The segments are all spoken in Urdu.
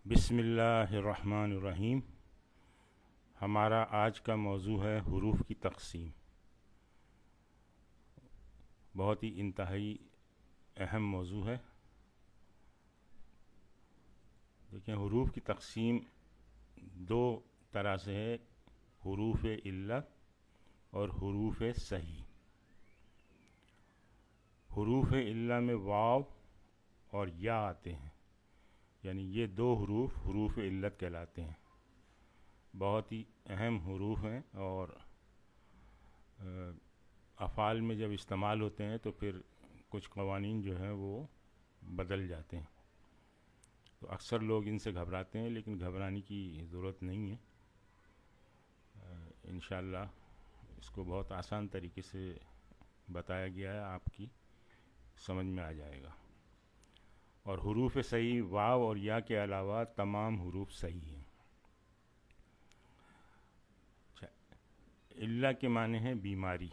بسم اللہ الرحمن الرحیم۔ ہمارا آج کا موضوع ہے حروف کی تقسیم۔ بہت ہی انتہائی اہم موضوع ہے۔ دیکھیں، حروف کی تقسیم دو طرح سے ہے، حروف علت اور حروف صحیح۔ حروف علت میں واو اور یا آتے ہیں، یعنی یہ دو حروف علت کہلاتے ہیں۔ بہت ہی اہم حروف ہیں اور افعال میں جب استعمال ہوتے ہیں تو پھر کچھ قوانین جو ہیں وہ بدل جاتے ہیں، تو اکثر لوگ ان سے گھبراتے ہیں، لیکن گھبرانے کی ضرورت نہیں ہے۔ انشاءاللہ اس کو بہت آسان طریقے سے بتایا گیا ہے، آپ کی سمجھ میں آ جائے گا۔ اور حروف صحیح واو اور یا کے علاوہ تمام حروف صحیح ہیں۔ علت کے معنی ہیں بیماری،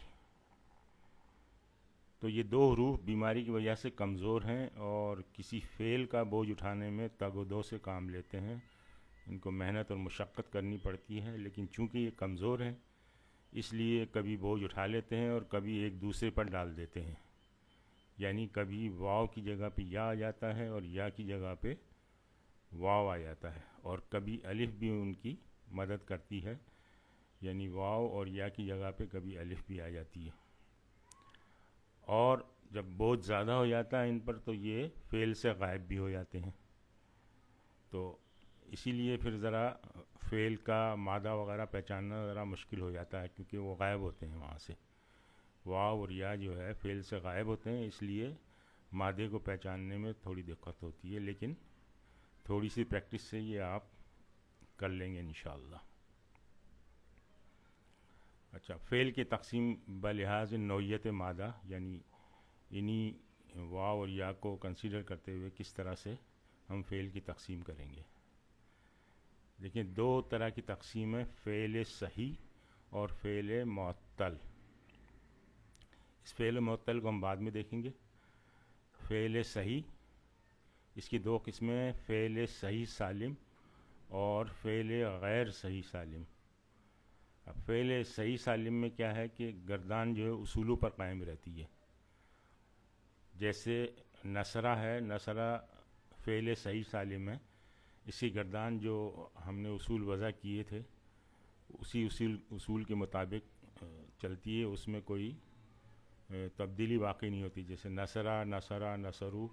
تو یہ دو حروف بیماری کی وجہ سے کمزور ہیں اور کسی فعل کا بوجھ اٹھانے میں تگ و دو سے کام لیتے ہیں۔ ان کو محنت اور مشقت کرنی پڑتی ہے، لیکن چونکہ یہ کمزور ہیں اس لیے کبھی بوجھ اٹھا لیتے ہیں اور کبھی ایک دوسرے پر ڈال دیتے ہیں، یعنی کبھی واو کی جگہ پہ یا آ جاتا ہے اور یا کی جگہ پہ واو آ جاتا ہے، اور کبھی الف بھی ان کی مدد کرتی ہے، یعنی واو اور یا کی جگہ پہ کبھی الف بھی آ جاتی ہے۔ اور جب بوجھ زیادہ ہو جاتا ہے ان پر تو یہ فعل سے غائب بھی ہو جاتے ہیں، تو اسی لیے پھر ذرا فعل کا مادہ وغیرہ پہچاننا ذرا مشکل ہو جاتا ہے، کیونکہ وہ غائب ہوتے ہیں وہاں سے۔ واو اور یا جو ہے فعل سے غائب ہوتے ہیں، اس لیے مادے کو پہچاننے میں تھوڑی دقت ہوتی ہے، لیکن تھوڑی سی پریکٹس سے یہ آپ کر لیں گے انشاءاللہ۔ اچھا، فعل کی تقسیم بلحاظ نوعیت مادہ، یعنی انہی واو اور یا کو کنسیڈر کرتے ہوئے کس طرح سے ہم فعل کی تقسیم کریں گے۔ دیکھیں، دو طرح کی تقسیم ہے، فعل صحیح اور فعل معطل۔ اس فعل معطل کو ہم بعد میں دیکھیں گے۔ فعل صحیح، اس کی دو قسمیں ہیں، فعل صحیح سالم اور فعل غیر صحیح سالم۔ اب فعل صحیح سالم میں کیا ہے کہ گردان جو ہے اصولوں پر قائم رہتی ہے، جیسے نصرہ ہے، نصرہ فعل صحیح سالم ہے، اس کی گردان جو ہم نے اصول وضع کیے تھے اسی اصول کے مطابق چلتی ہے، اس میں کوئی تبدیلی واقع نہیں ہوتی، جیسے نصرہ نصرہ نصرو،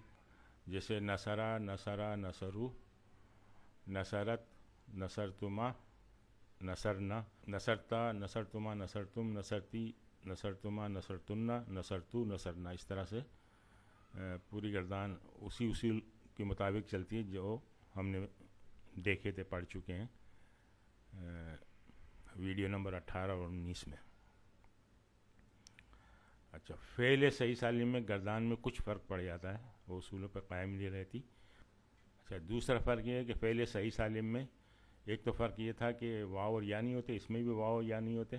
جیسے نصرہ نصرہ نصرو، نصرت نصرتما نصرنا، نصرتا نصرتما نصرتم، نصرتی نصرتما نصرتن، نصرتو نصرنا، اس طرح سے پوری گردان اسی اصول کے مطابق چلتی ہے جو ہم نے دیکھے تھے، پڑھ چکے ہیں ویڈیو نمبر 18 اور 19 میں۔ اچھا، فعل صحیح سالم میں گردان میں کچھ فرق پڑ جاتا ہے، وہ اصولوں پر قائم نہیں رہتی۔ اچھا، دوسرا فرق یہ ہے کہ فعل صحیح سالم میں ایک تو فرق یہ تھا کہ واو اور یا نہیں ہوتے، اس میں بھی واو اور یا نہیں ہوتے،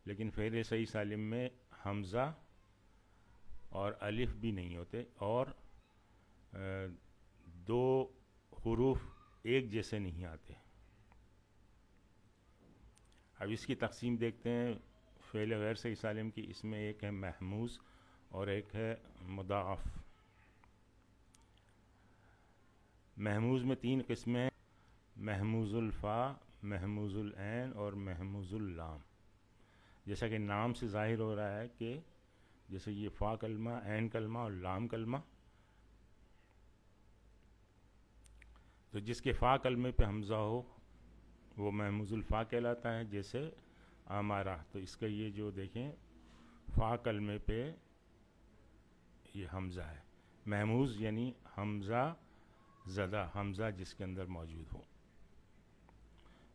لیکن فعل صحیح سالم میں حمزہ اور الف بھی نہیں ہوتے، اور دو حروف ایک جیسے نہیں آتے۔ اب اس کی تقسیم دیکھتے ہیں فعل غیر صحیح سالم کی۔ اس میں ایک ہے محموز اور ایک ہے مضاعف۔ محموز میں تین قسمیں ہیں، محموز الفا، محموز العین اور محموز اللام۔ جیسا کہ نام سے ظاہر ہو رہا ہے کہ جیسے یہ فا کلمہ، عین کلمہ اور لام کلمہ، تو جس کے فا کلمے پہ حمزہ ہو وہ محموز الفا کہلاتا ہے، جیسے آمارہ، تو اس کا یہ جو دیکھیں فا کلمے پہ یہ حمزہ ہے، محموز یعنی حمزہ زدہ، حمزہ جس کے اندر موجود ہو۔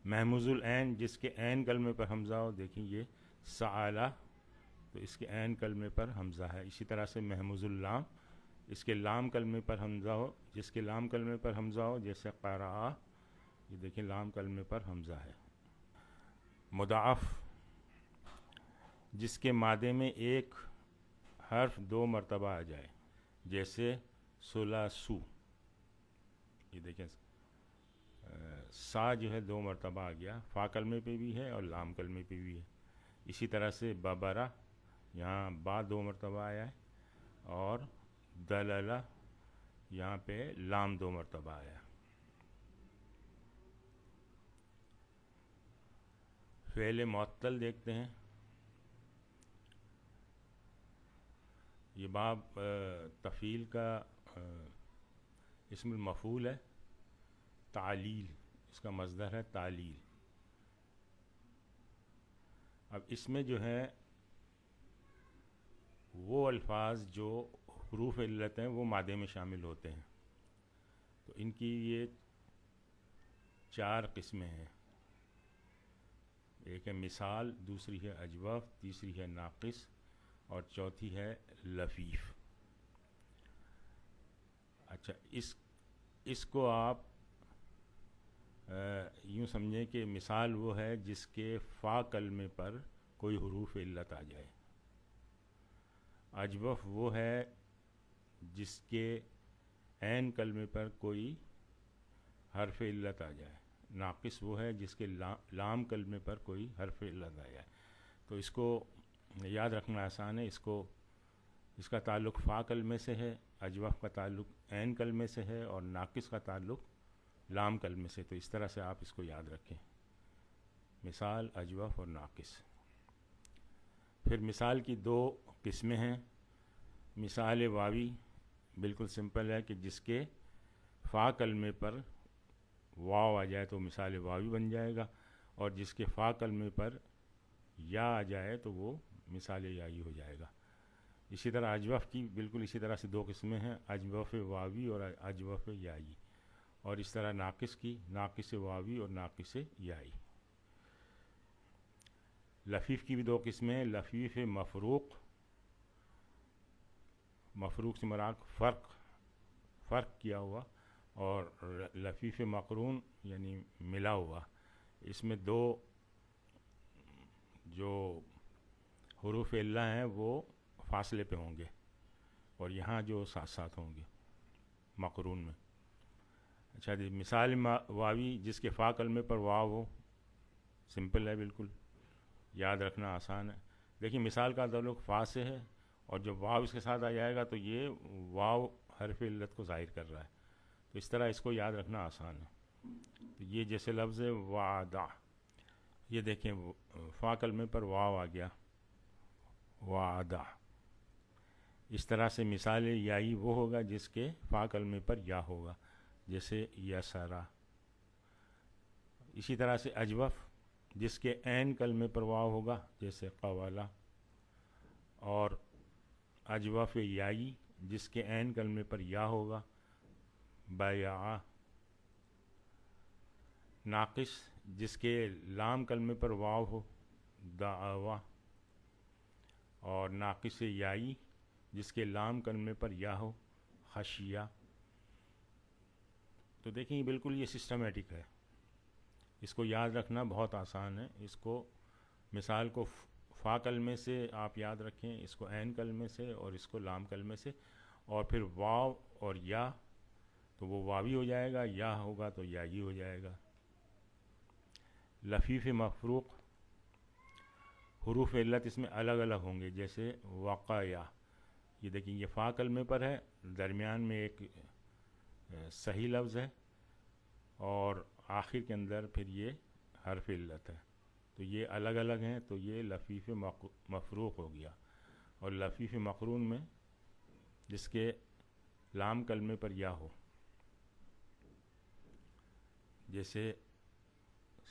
محموز العین، جس کے عین کلمے پر حمزہ ہو، دیکھیں یہ سعالہ، تو اس کے عین کلمے پر حمزہ ہے۔ اسی طرح سے محموز اللام، اس کے لام کلمے پر حمزہ ہو، جس کے لام کلمے پر حمزہ ہو، جیسے قرأ، یہ دیکھیں لام کلمے پر حمزہ ہے۔ مضاعف، جس کے مادے میں ایک حرف دو مرتبہ آ جائے، جیسے ثلاثو، یہ دیکھیں سا جو ہے 2 مرتبہ آ گیا، فا کلمے پہ بھی ہے اور لام کلمے پہ بھی ہے. اسی طرح سے ببرا، یہاں با 2 مرتبہ آیا ہے، اور دللا یہاں پہ لام 2 مرتبہ آیا. فعل معطل دیکھتے ہیں. یہ باب تفعیل کا اسم المفعول ہے. تعلیل اس کا مصدر ہے، تعلیل. اب اس میں جو ہے وہ الفاظ جو حروف علت ہیں وہ مادے میں شامل ہوتے ہیں. تو ان کی یہ 4 قسمیں ہیں. ایک ہے مثال، دوسری ہے اجوف، تیسری ہے ناقص، اور چوتھی ہے لفیف. اچھا، اس کو آپ یوں سمجھیں کہ مثال وہ ہے جس کے فا کلمے پر کوئی حروف علت آ جائے. اجوف وہ ہے جس کے عین کلمے پر کوئی حرف علت آ جائے. ناقص وہ ہے جس کے لام کلمے پر کوئی حرف علت آ جائے. تو اس کو یاد رکھنا آسان ہے. اس کا تعلق فا کلمے سے ہے، اجوف کا تعلق عین کلمے سے ہے، اور ناقص کا تعلق لام کلمے سے. تو اس طرح سے آپ اس کو یاد رکھیں، مثال، اجوف اور ناقص. پھر مثال کی 2 قسمیں ہیں. مثال واوی بالکل سمپل ہے کہ جس کے فا کلمے پر واو آ جائے تو مثال واوی بن جائے گا، اور جس کے فا کلمے پر یا آ جائے تو وہ مثال یائی ہو جائے گا. اسی طرح اجوف کی بالکل اسی طرح سے 2 قسمیں ہیں، اجوف واوی اور اجوف یائی. اور اس طرح ناقص کی، ناقص واوی اور ناقص یائی. لفیف کی بھی 2 قسمیں ہیں، لفیف مفروق. مفروق سے مراد فرق کیا ہوا، اور لفیف مقرون یعنی ملا ہوا. اس میں 2 جو حروف علہ ہیں وہ فاصلے پہ ہوں گے، اور یہاں جو ساتھ ساتھ ہوں گے مقرون میں. اچھا جی، مثال واوی جس کے فا کلمے پر واو ہو، سمپل ہے، بالکل یاد رکھنا آسان ہے. دیکھیں مثال کا تعلق فا سے ہے، اور جب واو اس کے ساتھ آ جائے گا تو یہ واو حرف علت کو ظاہر کر رہا ہے. تو اس طرح اس کو یاد رکھنا آسان ہے. تو یہ جیسے لفظ ہے وعدہ، یہ دیکھیں فا کلمے پر واو آ گیا، وعدہ. اس طرح سے مثال یائی وہ ہوگا جس کے فا کلمے پر یا ہوگا، جیسے یسرا. اسی طرح سے اجوف جس کے عین کلمے پر واو ہوگا، جیسے قوالا. اور اجوف یائی جس کے عین کلمے پر یا ہوگا، بیعا. ناقص جس کے لام کلمے پر واو ہو، دعوا. اور ناقص یائی جس کے لام کلمے پر یا ہو، خشیہ. تو دیکھیں یہ بالکل یہ سسٹمیٹک ہے، اس کو یاد رکھنا بہت آسان ہے. اس کو مثال کو فا کلمے سے آپ یاد رکھیں، اس کو عین کلمے سے، اور اس کو لام کلمے سے. اور پھر واو اور یا تو وہ واوی ہو جائے گا، یا ہوگا تو یائی ہو جائے گا. لفیف مفروق، حروف علت اس میں الگ الگ ہوں گے، جیسے وقایا. یہ دیکھیں یہ فا کلمے پر ہے، درمیان میں ایک صحیح لفظ ہے، اور آخر کے اندر پھر یہ حرف علت ہے. تو یہ الگ الگ ہیں، تو یہ لفیف مفروق ہو گیا. اور لفیف مقرون میں جس کے لام کلمے پر یا ہو، جیسے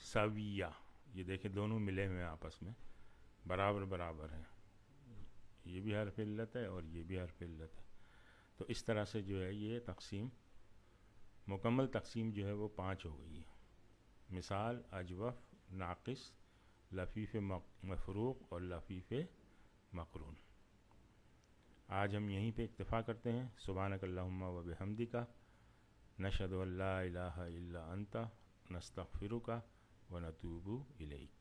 سویہ. یہ دیکھیں دونوں ملے ہوئے ہیں آپس میں، برابر ہیں. یہ بھی حرف علت ہے اور یہ بھی حرف علت ہے. تو اس طرح سے جو ہے یہ تقسیم، مکمل تقسیم جو ہے وہ 5 ہو گئی ہے: مثال، اجوف، ناقص، لفیف مفروق اور لفیف مقرون. آج ہم یہیں پہ اکتفا کرتے ہیں. سبحانک اللہم و بحمدک، نشہد ان لا الہ الا انت، نستغفرک و نتوب الیک.